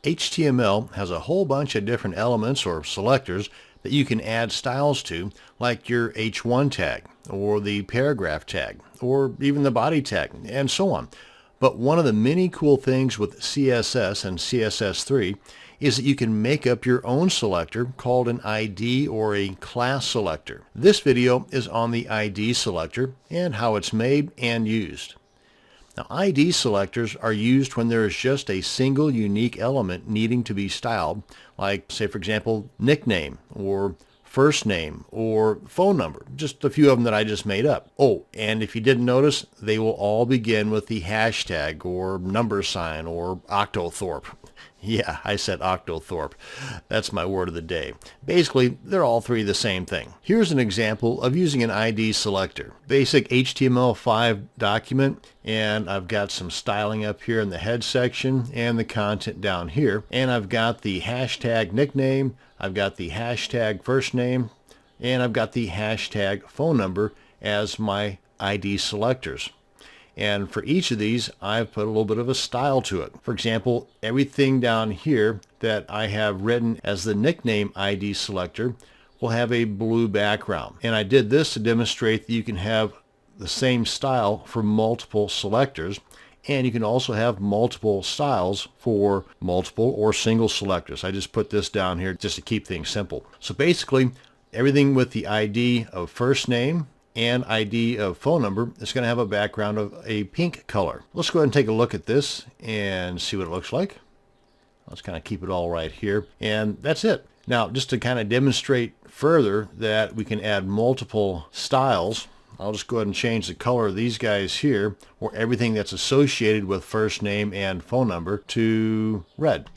HTML has a whole bunch of different elements or selectors that you can add styles to, like your H1 tag, or the paragraph tag, or even the body tag, and so on. But one of the many cool things with CSS and CSS3 is that you can make up your own selector called an ID or a class selector. This video is on the ID selector and how it's made and used. Now, ID selectors are used when there is just a single unique element needing to be styled, like, say, for example, nickname or first name or phone number, just a few of them that I just made up. Oh, and if you didn't notice, they will all begin with the hashtag or number sign or octothorpe. Yeah, I said octothorpe. That's my word of the day. Basically, they're all three the same thing. Here's an example of using an ID selector. Basic HTML5 document, and I've got some styling up here in the head section and the content down here. And I've got the hashtag nickname, I've got the hashtag first name, and I've got the hashtag phone number as my ID selectors. And for each of these, I've put a little bit of a style to it. For example, everything down here that I have written as the nickname ID selector will have a blue background. And I did this to demonstrate that you can have the same style for multiple selectors, and you can also have multiple styles for multiple or single selectors. I just put this down here just to keep things simple. So basically, everything with the ID of first name and ID of phone number is going to have a background of a pink color. Let's go ahead and take a look at this and see what it looks like. Let's kind of keep it all right here. And that's it. Now, just to kind of demonstrate further that we can add multiple styles, I'll just go ahead and change the color of these guys here, or everything that's associated with first name and phone number, to red.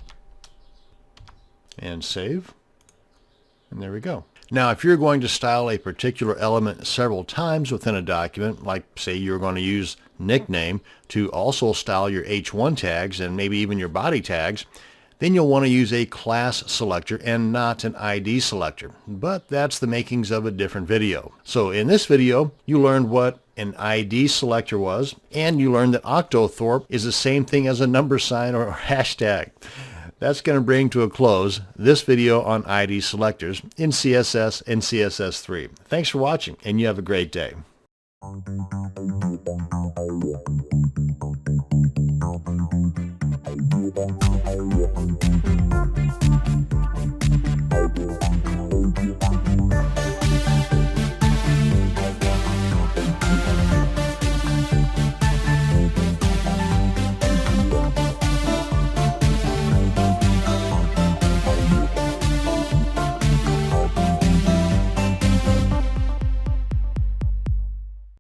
And save. And there we go. Now, if you're going to style a particular element several times within a document, like say you're going to use nickname to also style your H1 tags and maybe even your body tags, then you'll want to use a class selector and not an ID selector. But that's the makings of a different video. So in this video, you learned what an ID selector was, and you learned that octothorpe is the same thing as a number sign or hashtag. That's going to bring to a close this video on ID selectors in CSS and CSS3. Thanks for watching, and you have a great day. Thank you.